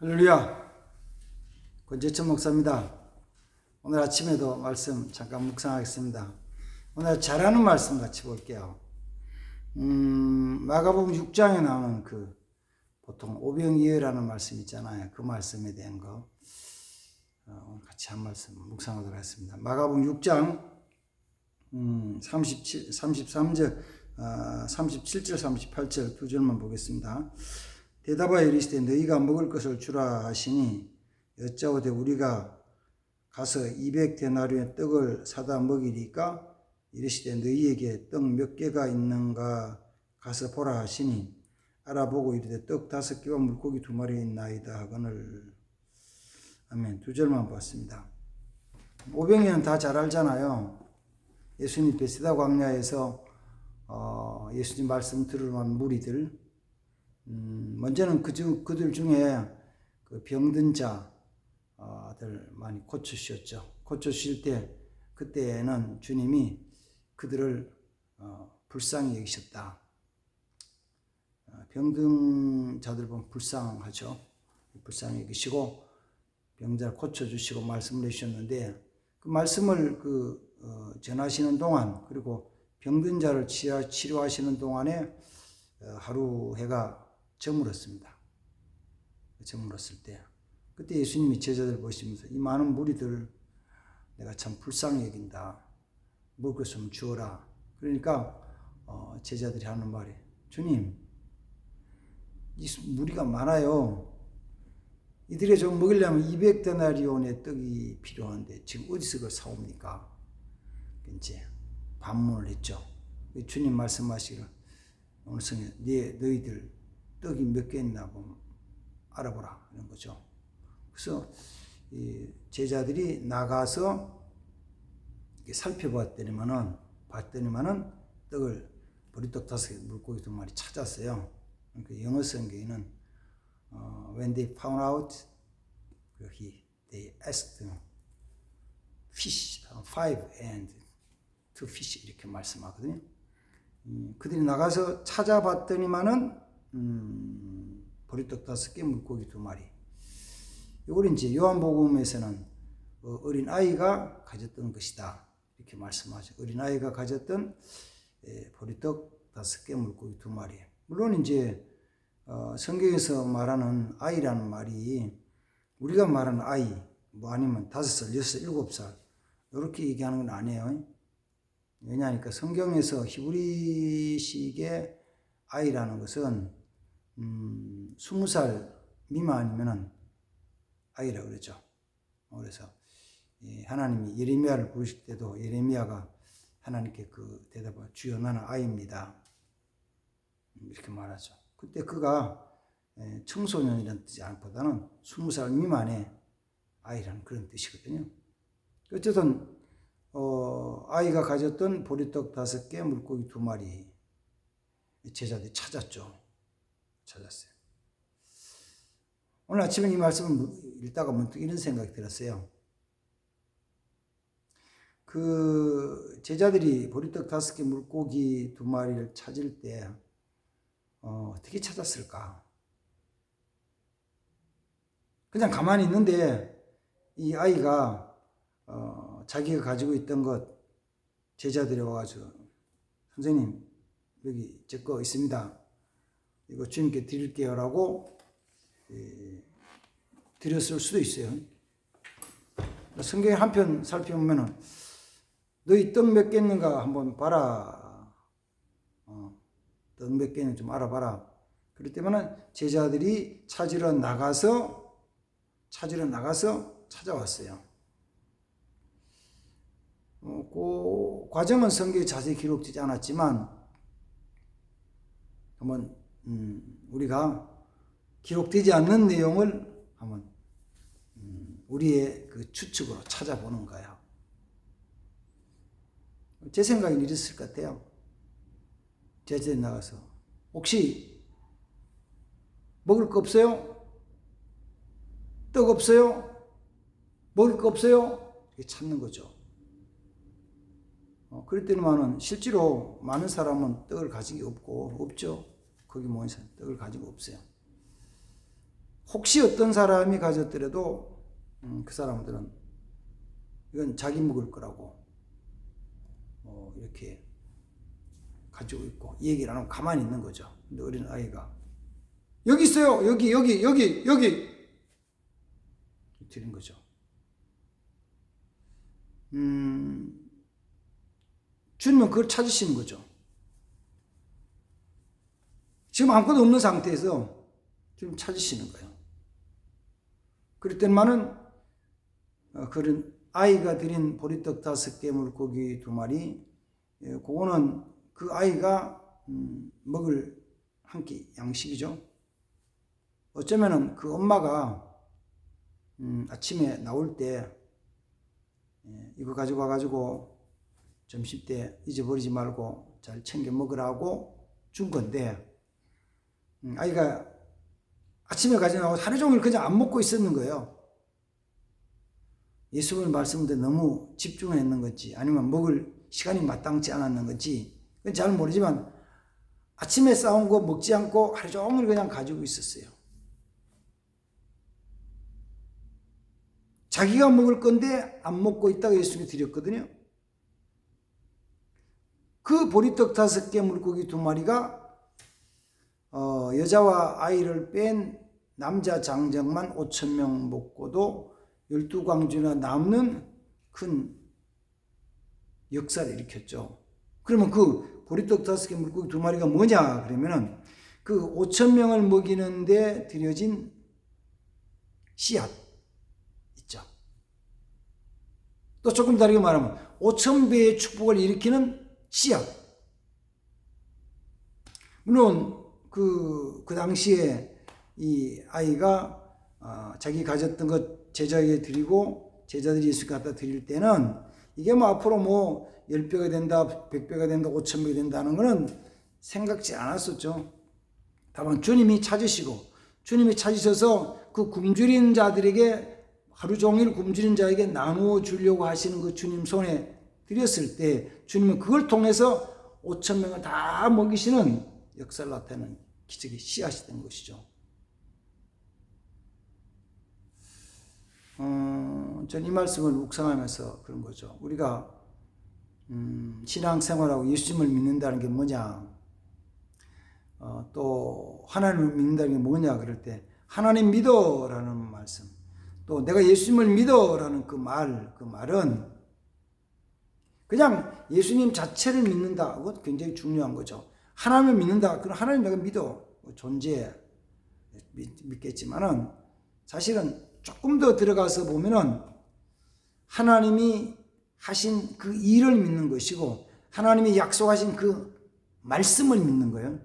할렐루야. 권재천 목사입니다. 오늘 아침에도 말씀 잠깐 묵상하겠습니다. 오늘 잘하는 말씀 같이 볼게요. 마가복음 6장에 나오는 보통 오병이어라는 말씀 있잖아요. 그 말씀에 대한 거 오늘 같이 한 말씀 묵상하도록 하겠습니다. 마가복음 6장 33절 37절 38절 두 절만 보겠습니다. 대답하여 이르시되 너희가 먹을 것을 주라 하시니 여짜오되 우리가 가서 200데나리온의 떡을 사다 먹이리까? 이르시되 너희에게 떡 몇 개가 있는가 가서 보라 하시니 알아보고 이르되 떡 5개와 물고기 2마리 있나이다 하거늘. 아멘. 두 절만 봤습니다. 오병이어는 다 잘 알잖아요. 예수님 베세다 광야에서 예수님 말씀 들으러 온 무리들, 먼저는 그들 중에 병든 자들 많이 고쳐주셨죠. 고쳐주실 때 그때는 주님이 그들을 불쌍히 여기셨다. 병든 자들 보면 불쌍하죠. 불쌍히 여기시고 병자를 고쳐주시고 말씀을 해주셨는데 그 말씀을 전하시는 동안, 그리고 병든 자를 치료하시는 동안에 하루 해가 저물었습니다. 저물었을 때 그때 예수님이 제자들 보시면서 이 많은 무리들 내가 참 불쌍히 여긴다. 먹을 것 좀 주어라. 그러니까 제자들이 하는 말이, 주님 이 무리가 많아요. 이들이 좀 먹으려면 200데나리온의 떡이 필요한데 지금 어디서 그걸 사옵니까? 이제 반문을 했죠. 주님 말씀하시기를 오늘 성에 너희들 떡이 몇 개 있나 보면 알아보라 이런 거죠. 그래서 이 제자들이 나가서 살펴봤더니만은 떡을 보리떡 5개, 물고기 2마리 찾았어요. 그러니까 영어 성경에는 when they found out, they asked fish 5 and 2 fish 이렇게 말씀하거든요. 그들이 나가서 찾아봤더니만은 보리떡 5개, 물고기 2마리. 이걸 이제 요한복음에서는 어린 아이가 가졌던 것이다 이렇게 말씀하죠. 어린 아이가 가졌던 보리떡 5개, 물고기 2마리. 물론 이제 성경에서 말하는 아이라는 말이 우리가 말하는 아이, 뭐 아니면 5살, 6살, 7살 이렇게 얘기하는 건 아니에요. 왜냐하니까 성경에서 히브리식의 아이라는 것은 20살 미만이면 아이라고 그러죠. 그래서 하나님이 예레미야를 부르실 때도 예레미야가 하나님께 대답을 주여 나는 아이입니다 이렇게 말하죠. 그때 그가 청소년이라는 뜻이 보다는 20살 미만의 아이라는 그런 뜻이거든요. 어쨌든 아이가 가졌던 보리떡 5개, 물고기 2마리 제자들이 찾았어요. 오늘 아침에 이 말씀을 읽다가 문득 이런 생각이 들었어요. 제자들이 보리떡 5개, 물고기 2마리를 찾을 때 어떻게 찾았을까? 그냥 가만히 있는데 이 아이가 자기가 가지고 있던 것 제자들이 와가지고 선생님 여기 제 거 있습니다. 이거 주님께 드릴게요 라고 드렸을 수도 있어요. 성경에 한편 살펴보면은 너희 떡 몇 개 있는가 한번 봐라. 떡 몇 개는 좀 알아봐라. 그럴 때면은 제자들이 찾으러 나가서 찾아왔어요. 그 과정은 성경에 자세히 기록되지 않았지만 한번 우리가 기록되지 않는 내용을 한번 우리의 추측으로 찾아보는 거예요. 제 생각엔 이랬을 것 같아요. 제자들이 나가서 혹시 먹을 거 없어요? 떡 없어요? 먹을 거 없어요? 이렇게 찾는 거죠. 그럴 때는 실제로 많은 사람은 떡을 가지고 없죠. 거기 모인 사람 떡을 가지고 없어요. 혹시 어떤 사람이 가졌더라도 그 사람들은 이건 자기 먹을 거라고 이렇게 가지고 있고 얘기를 안 하고 가만히 있는 거죠. 근데 어린 아이가 여기 있어요. 여기 드린 거죠. 주님은 그걸 찾으시는 거죠. 지금 아무것도 없는 상태에서 지금 찾으시는 거예요. 그럴 때만은 그런 아이가 드린 보리떡 5개, 물고기 2마리, 그거는 그 아이가 먹을 한 끼 양식이죠. 어쩌면은 그 엄마가 아침에 나올 때 이거 가지고 와가지고 점심 때 잊어버리지 말고 잘 챙겨 먹으라고 준 건데, 아이가 아침에 가지고 나와서 하루 종일 그냥 안 먹고 있었는 거예요. 예수님 말씀에 너무 집중했는 건지 아니면 먹을 시간이 마땅치 않았는 건지 그건 잘 모르지만 아침에 싸운 거 먹지 않고 하루 종일 그냥 가지고 있었어요. 자기가 먹을 건데 안 먹고 있다가 예수님이 드렸거든요. 그 보리떡 5개, 물고기 2마리가 여자와 아이를 뺀 남자 장정만 5,000명 먹고도 12광주나 남는 큰 역사를 일으켰죠. 그러면 그 보리떡 5개, 물고기 2마리가 뭐냐 그러면은 그 5,000명을 먹이는데 들여진 씨앗 있죠. 또 조금 다르게 말하면 5,000배의 축복을 일으키는 씨앗. 물론 그 당시에 이 아이가 자기 가졌던 것 제자에게 드리고 제자들이 예수 갖다 드릴 때는 이게 뭐 앞으로 뭐 10배가 된다, 100배가 된다, 5,000배가 된다는 거는 생각지 않았었죠. 다만 주님이 찾으셔서 그 굶주린 자들에게 하루 종일 굶주린 자에게 나누어 주려고 하시는 그 주님 손에 드렸을 때 주님은 그걸 통해서 5,000명을 다 먹이시는 역사를 나타내는 기적의 씨앗이 된 것이죠. 전 이 말씀을 묵상하면서 그런 거죠. 우리가 신앙생활하고 예수님을 믿는다는 게 뭐냐, 또 하나님을 믿는다는 게 뭐냐 그럴 때 하나님 믿어라는 말씀, 또 내가 예수님을 믿어라는 그 말은 그냥 예수님 자체를 믿는다. 그것 굉장히 중요한 거죠. 하나님을 믿는다. 그럼 하나님 내가 믿어. 존재 믿겠지만은 사실은 조금 더 들어가서 보면은 하나님이 하신 그 일을 믿는 것이고 하나님이 약속하신 그 말씀을 믿는 거예요.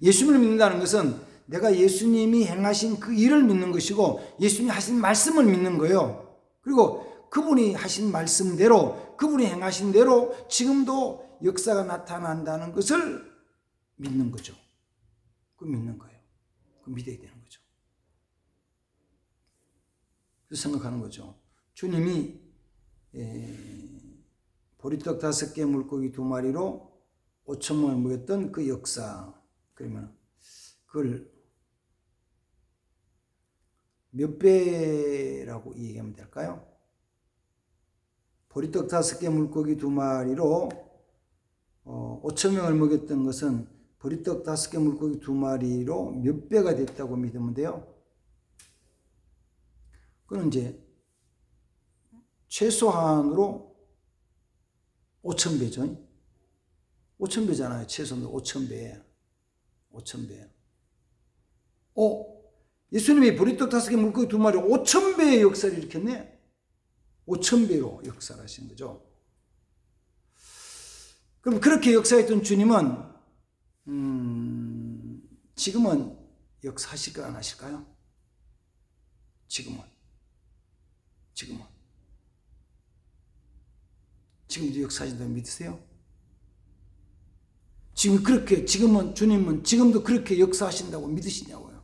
예수님을 믿는다는 것은 내가 예수님이 행하신 그 일을 믿는 것이고 예수님이 하신 말씀을 믿는 거예요. 그리고 그분이 하신 말씀대로 그분이 행하신 대로 지금도 역사가 나타난다는 것을 믿는 거죠. 그 믿는 거예요. 그 믿어야 되는 거죠. 그래서 생각하는 거죠. 주님이 보리떡 5개, 물고기 2마리로 5,000명을 먹였던 그 역사, 그러면 그걸 몇 배라고 얘기하면 될까요? 보리떡 5개, 물고기 2마리로 5,000명을 먹였던 것은 보리떡 5개, 물고기 2마리로 몇 배가 됐다고 믿으면 돼요? 그건 이제 최소한으로 5,000배죠. 5,000배잖아요. 최소한으로 5,000배. 5,000배. 예수님이 보리떡 5개, 물고기 2마리 5,000배의 역사를 일으켰네. 5,000배로 역사를 하신 거죠. 그럼 그렇게 역사했던 주님은 지금은 역사하실까요? 안 하실까요? 지금도 역사하신다고 믿으세요? 지금은 주님은 지금도 그렇게 역사하신다고 믿으시냐고요?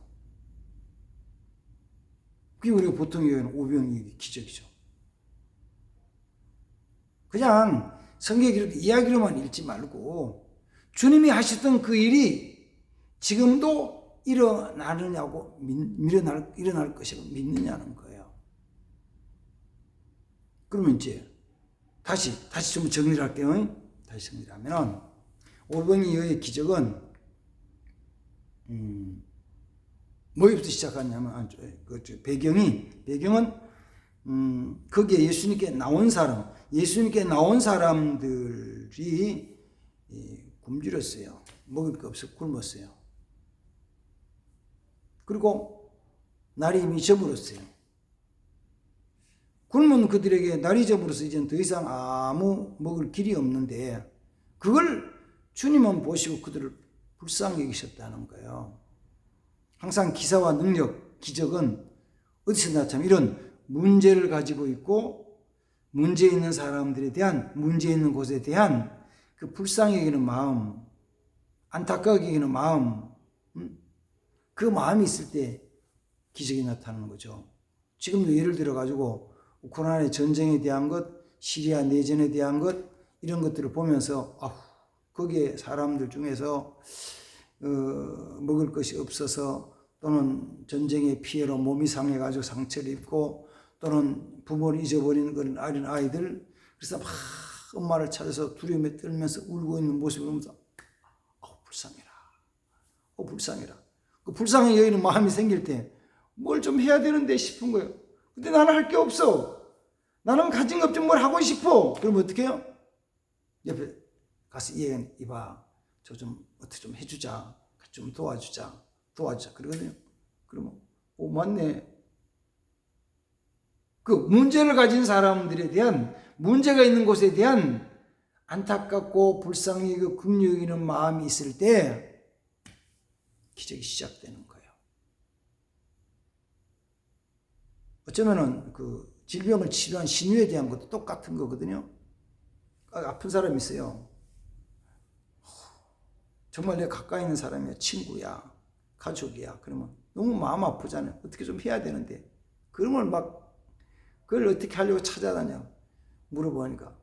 그게 우리가 보통 얘기하는 오병이의 기적이죠. 그냥 성경 이야기로만 읽지 말고 주님이 하셨던 그 일이 지금도 일어나느냐고 일어날 것이라고 믿느냐는 거예요. 그러면 이제 다시 좀 정리를 할게요. 다시 정리를 하면은 오병이어의 기적은 뭐부터 시작하냐면 배경은 거기에 예수님께 나온 사람들이 굶주렸어요. 먹을 게 없어 굶었어요. 그리고 날이 이미 저물었어요. 굶은 그들에게 날이 저물어서 이제는 더 이상 아무 먹을 길이 없는데 그걸 주님은 보시고 그들을 불쌍히 여기셨다는 거예요. 항상 기사와 능력, 기적은 어디서 나타나면 이런 문제를 가지고 있고 문제 있는 사람들에 대한 문제 있는 곳에 대한 그 불쌍히 여기는 마음, 안타까워 여기는 마음, 그 마음이 있을 때 기적이 나타나는 거죠. 지금도 예를 들어 가지고 우크라이나 전쟁에 대한 것, 시리아 내전에 대한 것 이런 것들을 보면서 거기에 사람들 중에서 먹을 것이 없어서 또는 전쟁의 피해로 몸이 상해가지고 상처를 입고 또는 부모를 잊어버리는 그런 어린 아이들 그래서 막 엄마를 찾아서 두려움에 떨면서 울고 있는 모습을 보면서 불쌍해라. 그 불쌍히 여기는 마음이 생길 때 뭘 좀 해야 되는데 싶은 거예요. 근데 나는 할 게 없어. 나는 가진 것 좀 뭘 하고 싶어. 그러면 어떻게 해요? 옆에 가서 이봐. 저 좀 어떻게 좀 해주자. 좀 도와주자. 그러거든요. 그러면 맞네. 그 문제를 가진 사람들에 대한 문제가 있는 곳에 대한 안타깝고 불쌍히 긍휼히 여기는 마음이 있을 때 기적이 시작되는 거예요. 어쩌면은 그 질병을 치료한 신유에 대한 것도 똑같은 거거든요. 아픈 사람이 있어요. 정말 내 가까이 있는 사람이야, 친구야, 가족이야. 그러면 너무 마음 아프잖아요. 어떻게 좀 해야 되는데. 그러면 그걸 어떻게 하려고 찾아다녀. 물어보니까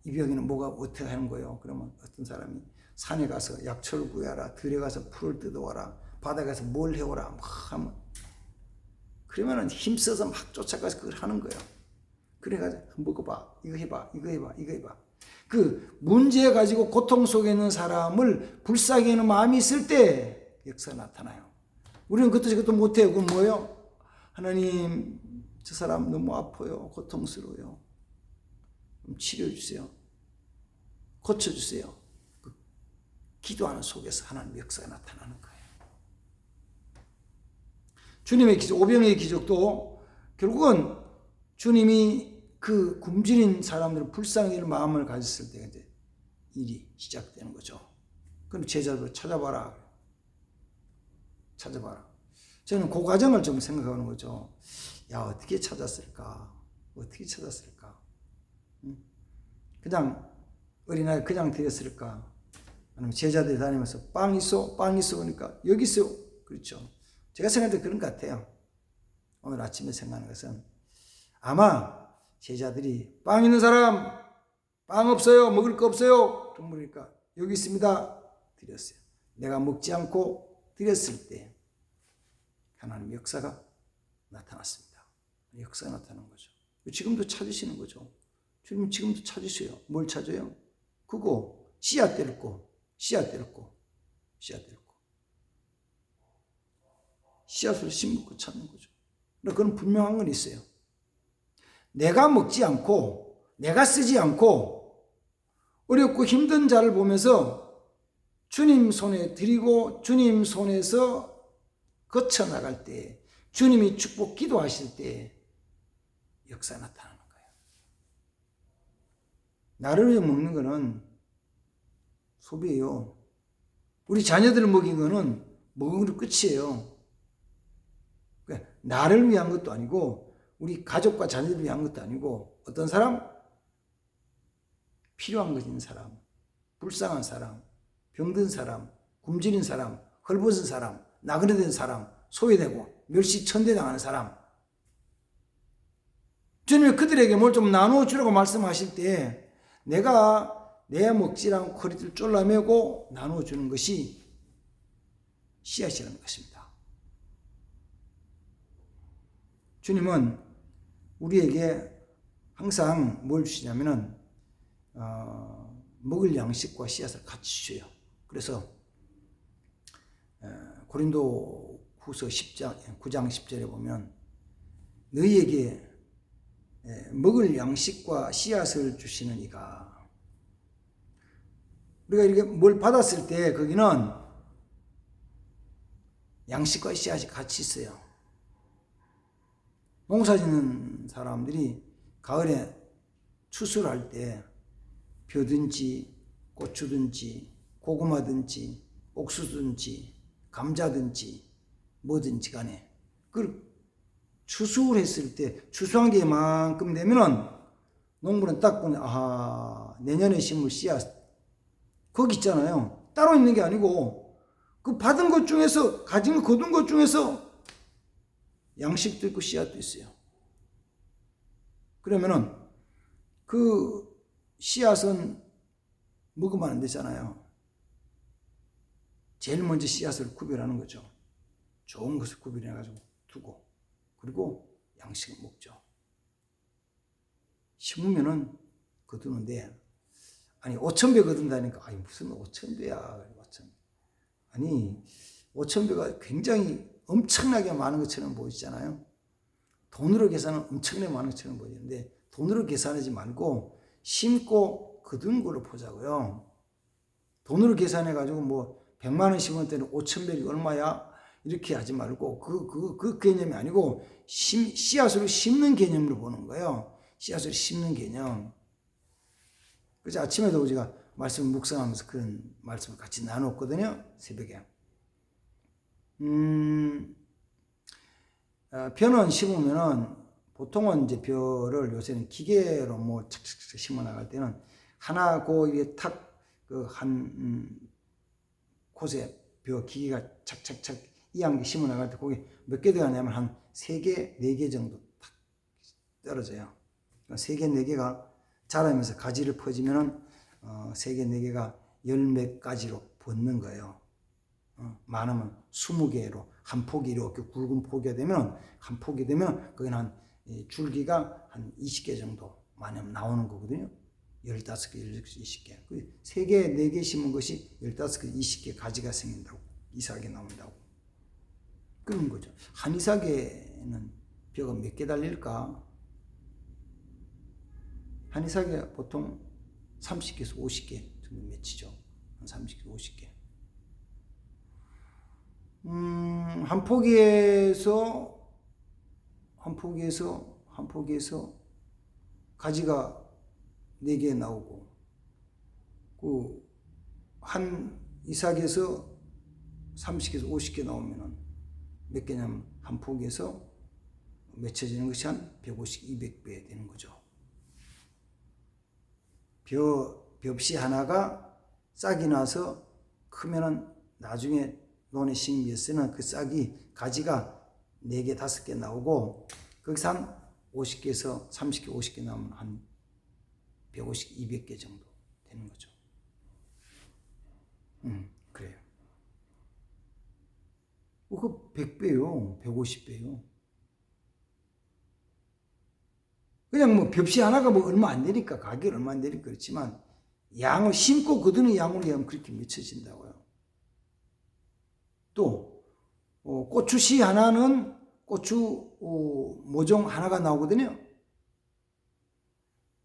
이 병에는 뭐가 어떻게 하는 거예요? 그러면 어떤 사람이 산에 가서 약초를 구해라, 들에 가서 풀을 뜯어와라, 바다에 가서 뭘 해오라, 막 하면 그러면은 힘써서 막 쫓아가서 그걸 하는 거예요. 그래가지고 먹어봐, 이거 해봐. 그 문제 가지고 고통 속에 있는 사람을 불쌍히 하는 마음이 있을 때 역사가 나타나요. 우리는 그것도 못해요. 그건 뭐예요? 하나님, 저 사람 너무 아파요. 고통스러워요. 치료해주세요. 고쳐주세요. 그 기도하는 속에서 하나님의 역사가 나타나는 거예요. 주님의 기적, 오병이의 기적도 결국은 주님이 그 굶주린 사람들을 불쌍히 여길 마음을 가졌을 때 이제 일이 시작되는 거죠. 그럼 제자들 찾아봐라. 저는 그 과정을 좀 생각하는 거죠. 어떻게 찾았을까? 그냥 어린아이 그냥 드렸을까? 아니면 제자들이 다니면서 빵 있어? 그러니까 여기 있어요. 그렇죠. 제가 생각할 때 그런 것 같아요. 오늘 아침에 생각하는 것은 아마 제자들이 빵 있는 사람, 빵 없어요, 먹을 거 없어요. 그럼 물으니까 여기 있습니다. 드렸어요. 내가 먹지 않고 드렸을 때 하나님 역사가 나타났습니다. 역사가 나타난 거죠. 지금도 찾으시는 거죠. 주님 지금도 찾으세요. 뭘 찾아요? 그거 씨앗 떼고 씨앗을 심고 찾는 거죠. 그건 분명한 건 있어요. 내가 먹지 않고 내가 쓰지 않고 어렵고 힘든 자를 보면서 주님 손에 드리고 주님 손에서 거쳐나갈 때 주님이 축복 기도하실 때 역사 나타나는 거예요. 나를 위해 먹는 거는 소비예요. 우리 자녀들을 먹인 거는 먹은 거 끝이에요. 그러니까 나를 위한 것도 아니고 우리 가족과 자녀들을 위한 것도 아니고 어떤 사람? 필요한 것 있는 사람, 불쌍한 사람, 병든 사람, 굶주린 사람, 헐벗은 사람, 나그네된 사람, 소외되고 멸시천대당하는 사람. 주님이 그들에게 뭘 좀 나누어주라고 말씀하실 때 내가 내 먹지 않고 허리를 졸라매고 나누어주는 것이 씨앗이라는 것입니다. 주님은 우리에게 항상 뭘 주시냐면은 먹을 양식과 씨앗을 같이 줘요. 그래서 고린도 후서 9장 10절에 보면 너희에게 먹을 양식과 씨앗을 주시는 이가, 우리가 이렇게 뭘 받았을 때 거기는 양식과 씨앗이 같이 있어요. 농사 짓는 사람들이 가을에 추수를 할 때 벼든지 고추든지 고구마든지 옥수수든지 감자든지 뭐든지 간에 그걸 추수를 했을 때 추수한 게 만큼 되면은 농부는 딱 보면 내년에 심을 씨앗 거기 있잖아요. 따로 있는 게 아니고 그 받은 것 중에서, 가진 거 거둔 것 중에서 양식도 있고 씨앗도 있어요. 그러면은 그 씨앗은 먹으면 안 되잖아요. 제일 먼저 씨앗을 구별하는 거죠. 좋은 것을 구별해가지고 두고, 그리고 양식을 먹죠. 심으면은 거두는데, 아니 5,000배 거둔다니까, 아니 무슨 5,000배야. 아니 5,000배가 굉장히 엄청나게 많은 것처럼 보이잖아요. 돈으로 계산은 엄청나게 많은 것처럼 보이는데 돈으로 계산하지 말고 심고 거둔 걸로 보자고요. 돈으로 계산해가지고 뭐 100만 원 심을 때는 5,000배이 얼마야? 이렇게 하지 말고 그 개념이 아니고 씨앗으로 심는 개념으로 보는 거예요. 씨앗으로 심는 개념. 그래서 아침에도 제가 말씀 묵상하면서 그런 말씀을 같이 나눴거든요. 새벽에. 벼는 심으면은 보통은 이제 벼를 요새는 기계로 뭐 착착착 심어 나갈 때는 하나 이게 한 곳에 벼 기계가 착착착 이한 개 심어 나갈 때 거기 몇 개 들어가냐면 한 3개, 4개 정도 탁 떨어져요. 3개, 4개가 자라면서 가지를 퍼지면은 3개, 4개가 10몇 가지로 붙는 거예요. 많으면 20개로 한 폭이 이렇게 굵은 포기가 되면, 한 폭이 되면 거기는 한 줄기가 한 20개 정도 많으면 나오는 거거든요. 15개, 20개. 3개, 4개 심은 것이 15개, 20개 가지가 생긴다고. 이삭이 나온다고. 그런 거죠. 한 이삭에는 벼가 몇 개 달릴까? 한 이삭에 보통 30개에서 50개 정도 맺히죠. 한 30개, 50개. 한 포기에서 가지가 4개 나오고, 한 이삭에서 30개에서 50개 나오면은 몇 개냐면 한 포기에서 맺혀지는 것이 한 150, 200배 되는 거죠. 벽씨 하나가 싹이 나서 크면은 나중에 논에 심기에서는 그 싹이 가지가 4개, 5개 나오고, 거기서 한 50개에서 30개, 50개 나오면 한 150, 200개 정도 되는 거죠. 그래요. 그 100배요, 150배요. 그냥 뭐 벽시 하나가 뭐 얼마 안 되니까, 가격이 얼마 안 되니까 그렇지만, 양을 심고 거두는 양으로 하면 그렇게 맺혀진다고요. 또 고추씨 하나는 고추 모종 하나가 나오거든요.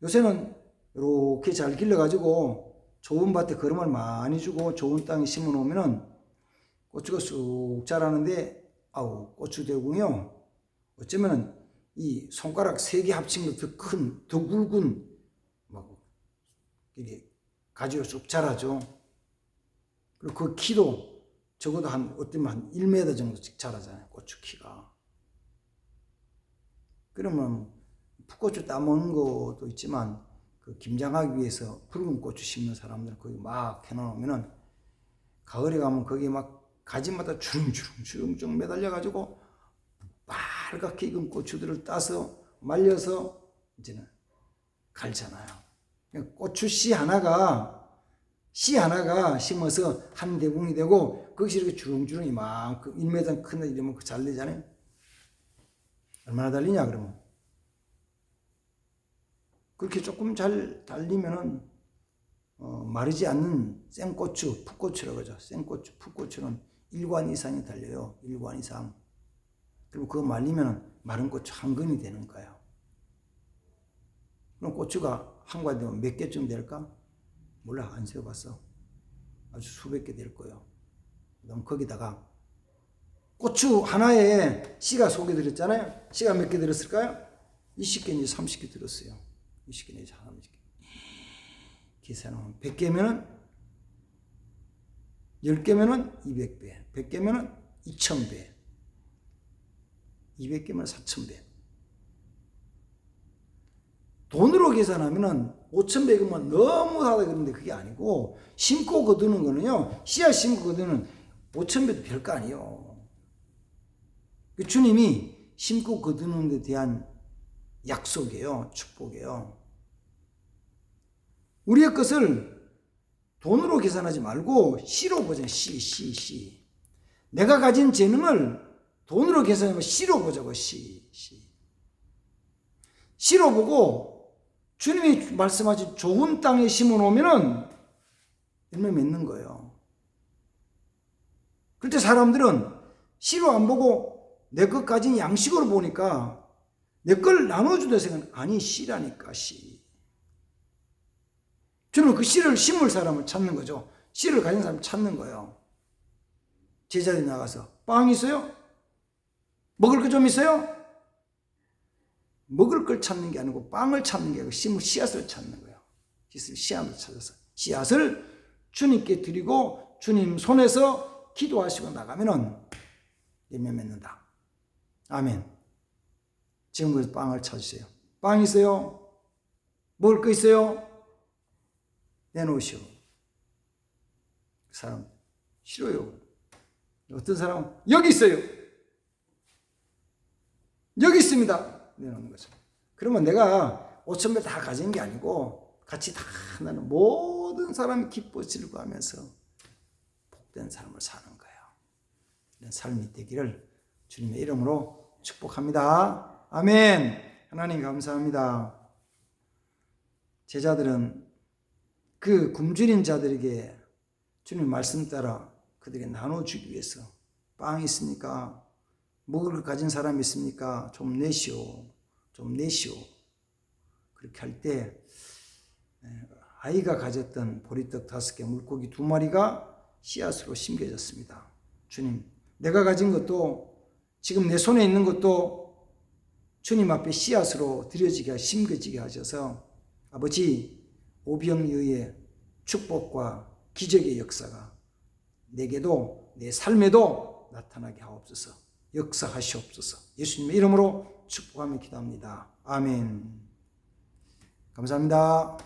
요새는 이렇게 잘 길러가지고 좋은 밭에 거름을 많이 주고 좋은 땅에 심어 놓으면은 고추가 쑥 자라는데, 고추 대궁이요, 어쩌면은 이 손가락 3개 합친 것 더 큰, 더 굵은 이게 가지로 쑥 자라죠. 그리고 그 키도 적어도 어쩌면 한 1m 정도씩 자라잖아요, 고추 키가. 그러면 풋고추 따먹는 것도 있지만, 그 김장하기 위해서 붉은 고추 심는 사람들은 거기 막 해놓으면은 가을에 가면 거기 막 가지마다 주렁주렁 매달려가지고 빨갛게 익은 고추들을 따서 말려서 이제는 갈잖아요. 고추씨 하나가 심어서 한 대궁이 되고, 거기서 이렇게 주렁주렁 이만큼 1m 큰 애 이러면 잘 되잖아요. 얼마나 달리냐 그러면 그렇게 조금 잘 달리면은 마르지 않는 생고추, 풋고추라고 하죠. 생고추, 풋고추는 1관 이상이 달려요. 1관 이상. 그리고 그거 말리면 마른 고추 한 근이 되는 거예요. 그럼 고추가 한 관 되면 몇 개쯤 될까? 몰라, 안 세어봤어. 아주 수백 개 될 거예요. 그다음 거기다가 고추 하나에 씨가 속에 들었잖아요. 씨가 몇 개 들었을까요? 20개인지 30개 들었어요. 20개인지 30개. 계산하면 100개면은 10개면은 200배, 100개면은 2000배, 200개면 4000배. 돈으로 계산하면은 5000배면 너무 하다 그러는데 그게 아니고 심고 거두는 거는요. 씨앗 심고 거두는 5000배도 별거 아니에요. 주님이 심고 거두는 데 대한 약속이에요. 축복이에요. 우리의 것을 돈으로 계산하지 말고 씨로 보자. 씨. 내가 가진 재능을 돈으로 계산하면 씨로 보자고. 씨로 보고 주님이 말씀하신 좋은 땅에 심어놓으면 열매 맺는 거예요. 그럴 때 사람들은 씨로 안 보고 내 것 가진 양식으로 보니까 내 걸 나눠주다 생각은 아니 씨라니까 씨. 저는 그 씨를 심을 사람을 찾는 거죠. 씨를 가진 사람을 찾는 거예요. 제자들이 나가서 빵 있어요? 먹을 거 좀 있어요? 먹을 걸 찾는 게 아니고 빵을 찾는 게 아니고 심을 씨앗을 찾는 거예요. 씨앗을 찾아서 씨앗을 주님께 드리고 주님 손에서 기도하시고 나가면은 열매 맺는다. 아멘. 지금 그래서 빵을 찾으세요. 빵 있어요? 먹을 거 있어요? 내놓으시오. 그 사람 싫어요. 어떤 사람은 여기 있어요. 여기 있습니다. 내놓는 거죠. 그러면 내가 5000배 다 가진 게 아니고 같이 다 나는 모든 사람이 기뻐 즐거워하면서 복된 삶을 사는 거예요. 이런 삶이 되기를 주님의 이름으로 축복합니다. 아멘. 하나님 감사합니다. 제자들은 그 굶주린 자들에게 주님 말씀 따라 그들에게 나눠주기 위해서 빵이 있습니까? 먹을 걸 가진 사람이 있습니까? 좀 내시오. 그렇게 할 때 아이가 가졌던 보리떡 5개, 물고기 2마리가 씨앗으로 심겨졌습니다. 주님, 내가 가진 것도 지금 내 손에 있는 것도 주님 앞에 씨앗으로 드려지게 심겨지게 하셔서 아버지 오병이어의 축복과 기적의 역사가 내게도 내 삶에도 나타나게 하옵소서. 역사하시옵소서. 예수님의 이름으로 축복하며 기도합니다. 아멘. 감사합니다.